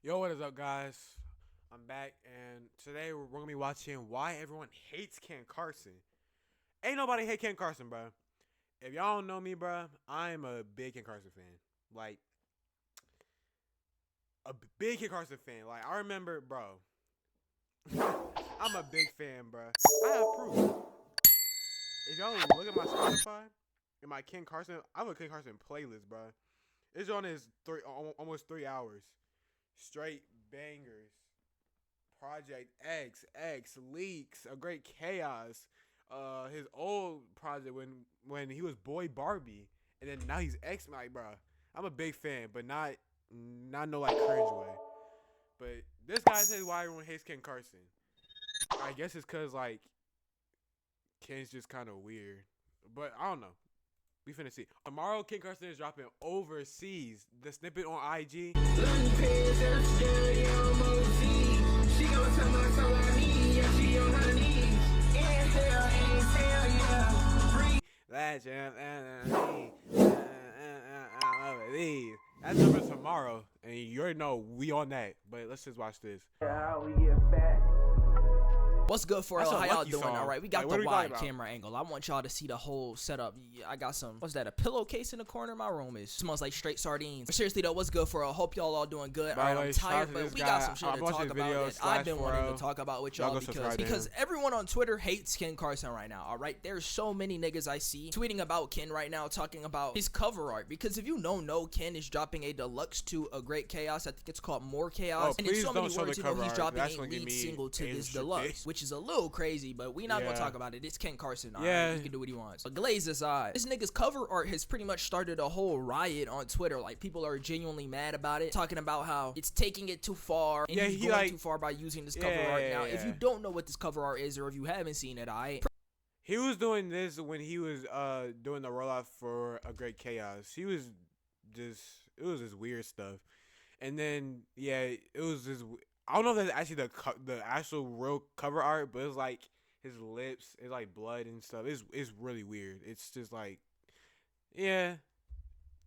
Yo, what is up, guys? I'm back, and today we're gonna be watching why everyone hates Ken Carson. Ain't nobody hate Ken Carson, bro. If y'all don't know me, bro, I'm a big Ken Carson fan. Like a big Ken Carson fan. Like I remember, bro. I'm a big fan, bro. I have proof. If y'all look at my Spotify and my Ken Carson, I have a Ken Carson playlist, bro. It's on his almost 3 hours. Straight bangers. Project X, Leaks, A Great Chaos. His old project when he was Boy Barbie, and then now he's X. Like, bro, I'm a big fan, but not no like cringe way. But this guy says why everyone hates Ken Carson. I guess it's cause like Ken's just kind of weird, but I don't know. We finna see. Tomorrow, Ken Carson is dropping Overseas. The snippet on IG. That's number tomorrow, and you already know we on that. But let's just watch this. What's good for y'all? How y'all doing? All right, we got like, the wide camera angle. I want y'all to see the whole setup. I got some, what's that, a pillowcase in the corner of my room. It smells like straight sardines. But seriously though, what's good for y'all? Hope y'all doing good. All right, I'm tired, but we got some shit to talk about that I've been wanting to talk about with y'all because everyone on Twitter hates Ken Carson right now. All right, there's so many niggas I see tweeting about Ken right now, talking about his cover art. Because if you don't know, Ken is dropping a deluxe to A Great Chaos. I think it's called More Chaos. And in so many words, you know, he's dropping a lead single to this deluxe, which is a little crazy. But we not gonna talk about it. It's Ken Carson. He can do what he wants. But glaze aside, this nigga's cover art has pretty much started a whole riot on Twitter. Like, people are genuinely mad about it, talking about how it's taking it too far, and he's going too far by using this cover art. Now, if you don't know what this cover art is, or if you haven't seen it, he was doing this when he was doing the rollout for A Great Chaos. It was just weird stuff, and then it was just. I don't know if that's actually the actual real cover art, but it's like his lips, it's like blood and stuff. It's really weird. It's just like,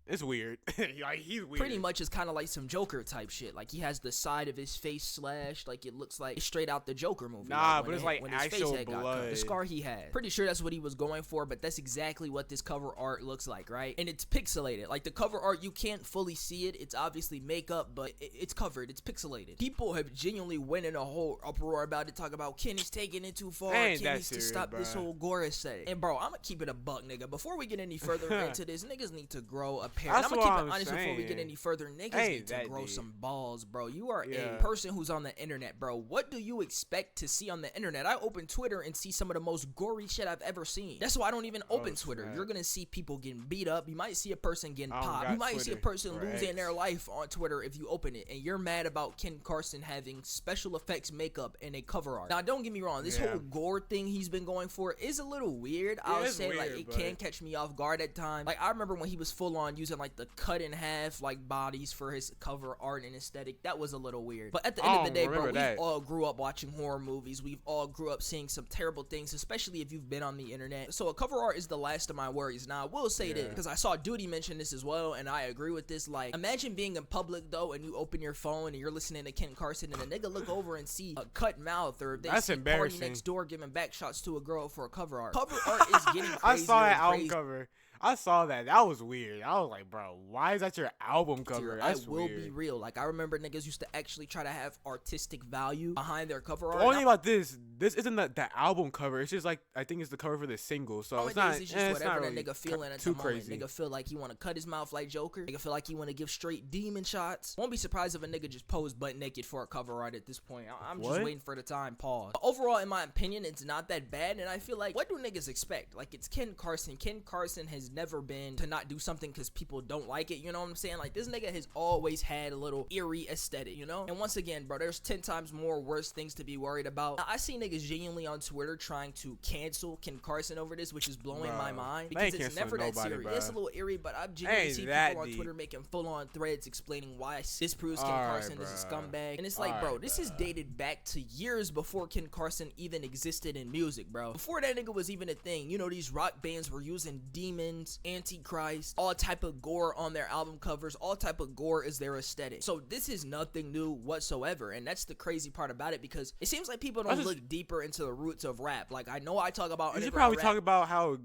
it's weird. Like, he's weird. Pretty much it's kind of like some Joker type shit. Like, he has the side of his face slashed, like it looks like straight out the Joker movie. Nah, but it's like actual blood. The scar he had. Pretty sure that's what he was going for, but that's exactly what this cover art looks like, right? And it's pixelated. Like, the cover art, you can't fully see it. It's obviously makeup, but it's covered. It's pixelated. People have genuinely went in a whole uproar about it, talking about Ken is taking it too far. Ken needs to stop this whole gore aesthetic. And bro, I'm gonna keep it a buck, nigga. Before we get any further into this, niggas need to grow a pair. I'm gonna keep it honest before we get any further. Niggas need to grow some balls, bro. You are a person who's on the internet, bro. What do you expect to see on the internet? I open Twitter and see some of the most gory shit I've ever seen. That's why I don't even open Twitter. You're gonna see people getting beat up. You might see a person getting popped. You might see a person losing their life on Twitter if you open it. And you're mad about Ken Carson having special effects makeup and a cover art. Now, don't get me wrong. This whole gore thing he's been going for is a little weird. I'll say, like, it can catch me off guard at times. Like, I remember when he was full on using like the cut in half like bodies for his cover art and aesthetic. That was a little weird. But at the end of the day, bro, we've all grew up watching horror movies. We've all grew up seeing some terrible things, especially if you've been on the internet. So a cover art is the last of my worries. Now, I will say this, because I saw Duty mention this as well, and I agree with this. Like, imagine being in public though, and you open your phone and you're listening to Ken Carson, and a nigga look over and see a cut mouth, or they see Party Next Door giving back shots to a girl for a cover art. Cover art is getting crazier. I saw that album cover. I saw that. That was weird. I was like, bro, why is that your album cover? That's weird. I will be real. Like, I remember niggas used to actually try to have artistic value behind their cover art. The only thing about this isn't the album cover. It's just like, I think it's the cover for the single. So it's not, it's just whatever that really nigga feeling at the moment. Crazy. Nigga feel like he want to cut his mouth like Joker. Nigga feel like he want to give straight demon shots. Won't be surprised if a nigga just posed butt naked for a cover art at this point. I'm just waiting for the time. Pause. But overall, in my opinion, it's not that bad. And I feel like, what do niggas expect? Like, it's Ken Carson. Ken Carson has never been to not do something because people don't like it, you know what I'm saying? Like, this nigga has always had a little eerie aesthetic, you know? And once again, bro, there's 10 times more worse things to be worried about. Now, I see niggas genuinely on Twitter trying to cancel Ken Carson over this, which is blowing my mind, because it's never that serious. Bro. It's a little eerie, but I've genuinely seen people on Twitter making full-on threads explaining why this proves Ken Carson is a scumbag. And it's like, bro, this is dated back to years before Ken Carson even existed in music, bro. Before that nigga was even a thing, you know, these rock bands were using demons demons, antichrist, all type of gore on their album covers, all type of gore is their aesthetic. So this is nothing new whatsoever, and that's the crazy part about it, because it seems like people don't look deeper into the roots of rap. Like, I know I talk about you should underground probably rap. talk about how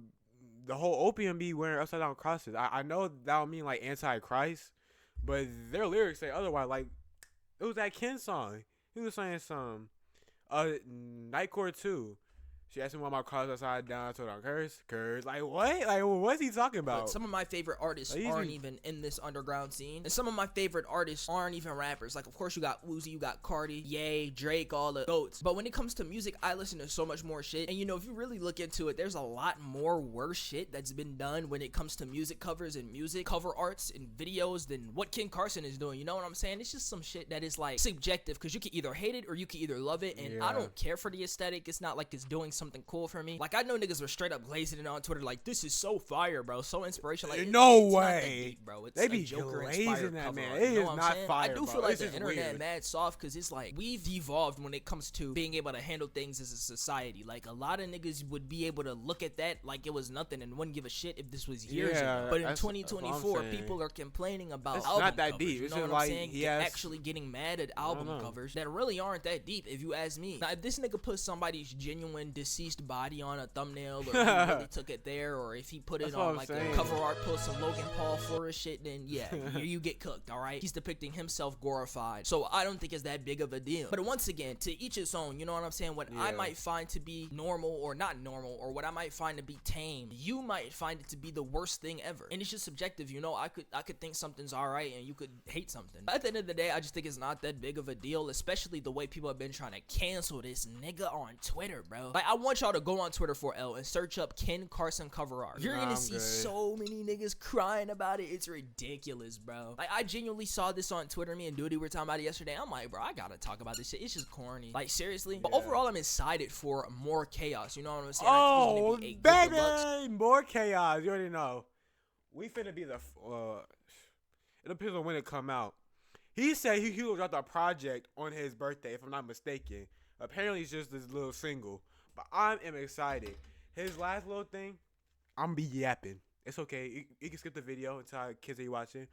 the whole opium be wearing upside down crosses. I know that would mean like anti-Christ, but their lyrics say otherwise. Like, it was that Ken song. He was saying some Nightcore 2. She asked me why my car's upside down. I told her, curse. Like, what? Like, what's he talking about? But some of my favorite artists aren't even in this underground scene. And some of my favorite artists aren't even rappers. Like, of course, you got Uzi, you got Cardi, Ye, Drake, all the goats. But when it comes to music, I listen to so much more shit. And, you know, if you really look into it, there's a lot more worse shit that's been done when it comes to music covers and music cover arts and videos than what Ken Carson is doing. You know what I'm saying? It's just some shit that is, like, subjective, because you can either hate it or you can either love it. And I don't care for the aesthetic. It's not like it's doing something cool for me. Like, I know niggas are straight up glazing it on Twitter like, this is so fire, bro, so inspirational. Like, no it's way, not that deep, bro. It's they be Joker glazing that, cover man. art. It You know is what I'm not saying? fire. I do bro. feel like it's the just internet weird. mad soft, because it's like we've evolved when it comes to being able to handle things as a society. Like, a lot of niggas would be able to look at that like it was nothing and wouldn't give a shit if this was years ago. But in that's 2024, people are complaining about it's album not that covers. deep. You It's know just what I'm like saying? he has- Actually getting mad at album covers that really aren't that deep, if you ask me. Now, if this nigga put somebody's genuine deceased body on a thumbnail, or if he really took it there, or if he put it That's what on I'm like saying. a cover art post of Logan Paul Flores shit, then yeah, you get cooked, alright? He's depicting himself glorified. So I don't think it's that big of a deal. But once again, to each his own, you know what I'm saying? What I might find to be normal or not normal, or what I might find to be tame, you might find it to be the worst thing ever. And it's just subjective, you know? I could think something's alright and you could hate something. But at the end of the day, I just think it's not that big of a deal, especially the way people have been trying to cancel this nigga on Twitter, bro. Like, I want y'all to go on Twitter for L and search up Ken Carson cover art. You're gonna see so many niggas crying about it. It's ridiculous, bro. Like, I genuinely saw this on Twitter. Me and Duty were talking about it yesterday. I'm like, bro, I gotta talk about this shit. It's just corny. Like, seriously. But overall, I'm excited for more chaos. You know what I'm saying? Oh, I think it's gonna be a good deluxe. baby, more chaos. You already know. We finna be the. It depends on when it come out. He said he will drop a project on his birthday, if I'm not mistaken. Apparently, it's just this little single. But I am excited. His last little thing, I'm be yapping. It's okay. You can skip the video until kids are watching.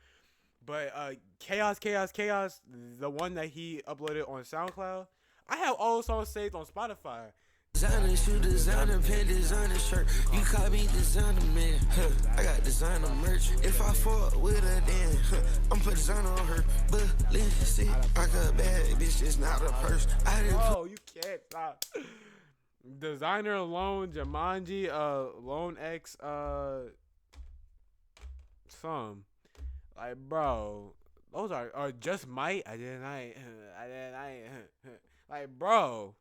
But Chaos, the one that he uploaded on SoundCloud, I have all those songs saved on Spotify. Designer shoe, designer pen, designer shirt. You call me designer man. I got designer merch. If I fall with her, then I'm put designer on her. But listen, I got bad bitch, it's not a purse. I didn't. Oh, you can't stop. Designer Alone, Jumanji, Lone X, some. Like, bro, those are just might. I didn't. Like, bro,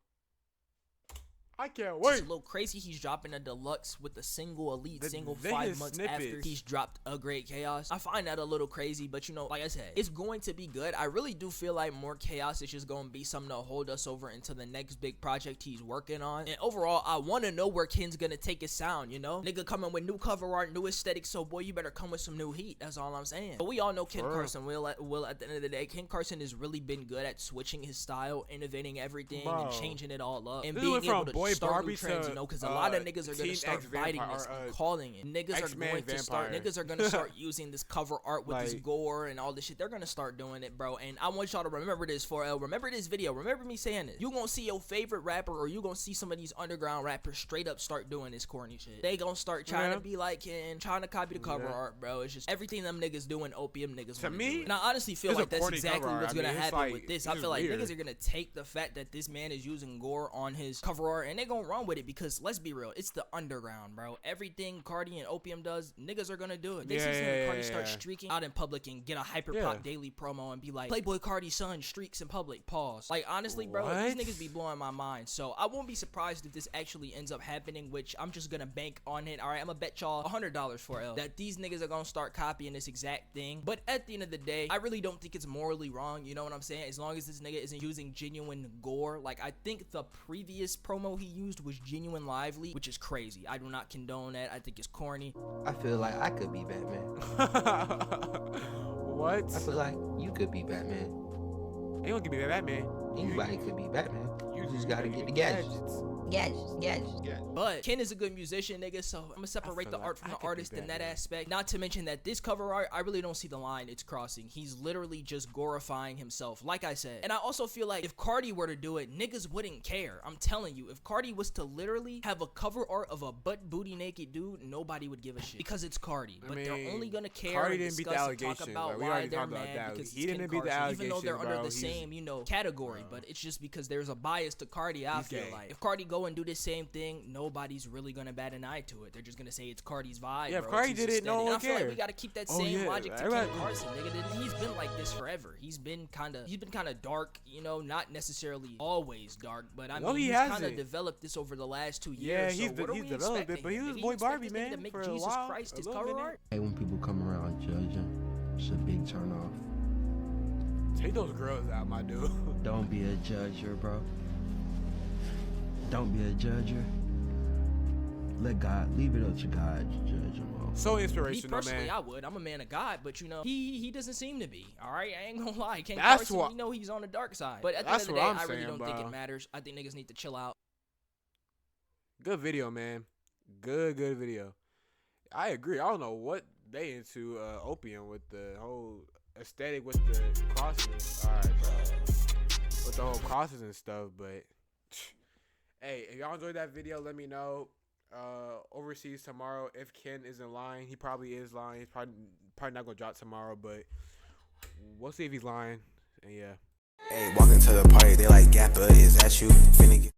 I can't It's wait. a little crazy. He's dropping a deluxe with a single elite single they 5 hit months after snippets. he's dropped a great chaos. I find that a little crazy, but you know, like I said, it's going to be good. I really do feel like more chaos is just going to be something to hold us over into the next big project he's working on. And overall, I want to know where Ken's gonna take his sound, you know? Nigga coming with new cover art, new aesthetic, so boy, you better come with some new heat. That's all I'm saying. But we all know Ken Carson will at the end of the day. Ken Carson has really been good at switching his style, innovating everything, and changing it all up, and This being went from able to Boy start Barbie new trends, to, you know, because a lot of niggas are gonna Teen start X fighting Vampire, this and calling it. Niggas are X-Men going to start. Vampire. Niggas are gonna start using this cover art with this Like- gore and all this shit. They're gonna start doing it, bro. And I want y'all to remember this, 4L. Remember this video. Remember me saying this. You gonna see your favorite rapper, or you gonna see some of these underground rappers straight up start doing this corny shit. They gonna start trying to be like Ken, trying to copy the cover art, bro. It's just everything them niggas doing. Opium niggas. To me, do it. And I honestly feel it's a like that's corny exactly cover art. what's I mean, gonna it's happen like- with this. it's I just feel like weird. niggas are gonna take the fact that this man is using gore on his cover art, and they gonna run with it, because let's be real, it's the underground, bro. Everything Cardi and Opium does, niggas are gonna do it. They see something Cardi start streaking out in public and get a Hyperpop Daily promo and be like, Playboy Cardi's son streaks in public, pause. Like, honestly, bro, these What? niggas be blowing my mind. So I won't be surprised if this actually ends up happening, which I'm just gonna bank on it. All right, I'm gonna bet y'all $100 for L that these niggas are gonna start copying this exact thing. But at the end of the day, I really don't think it's morally wrong. You know what I'm saying? As long as this nigga isn't using genuine gore. Like, I think the previous promo he used was genuine lively, which is crazy. I do not condone that. I think it's corny. I feel like I could be Batman. What? I feel like you could be Batman. Ain't gonna give me that, man. Anybody could be Batman. You just gotta get the gadgets. But Ken is a good musician, nigga, so I'm gonna separate the art from the artist in that aspect. Not to mention that this cover art, I really don't see the line it's crossing. He's literally just glorifying himself, like I said. And I also feel like if Cardi were to do it, niggas wouldn't care. I'm telling you, if Cardi was to literally have a cover art of a butt booty naked dude, nobody would give a shit because it's Cardi. But they're only gonna care and discuss and talk about why they're mad because it's Ken Carson, even though they're under the same, you know, category. But it's just because there's a bias to Cardi. I feel like if Cardi go and do this same thing, nobody's really gonna bat an eye to it. They're just gonna say it's Cardi's vibe. Yeah, if Cardi did it, no one I feel cares. like we gotta keep that same logic to Ken Carson, nigga. He's been like this forever. He's been kind of dark, you know, not necessarily always dark, but I mean, he's kind of developed this over the last 2 years. Yeah, he's developed it, but he was Boy Barbie, man, to make for Jesus a while. Christ his cover art. Hey, when people come around judging, it's a big turn off. Take those girls out, my dude. Don't be a judger, bro. Don't be a judger. Let God, leave it up to God to judge them all. So Me inspirational, personally, man. I would. I'm a man of God, but you know, he doesn't seem to be. All right, I ain't gonna lie. Ken That's Carson, what- we know he's on the dark side. But at the That's end of the what day, I'm I really saying, don't think bro. it matters. I think niggas need to chill out. Good video, man. Good video. I agree. I don't know what they into opium with the whole aesthetic with the crosses. All right, bro. With the whole crosses and stuff, but hey, if y'all enjoyed that video, let me know. Overseas tomorrow, if Ken is in line, he probably is lying. He's probably not gonna drop tomorrow, but we'll see if he's lying. And yeah. Hey, walking to the party, they like Gappa, is that you? Finna get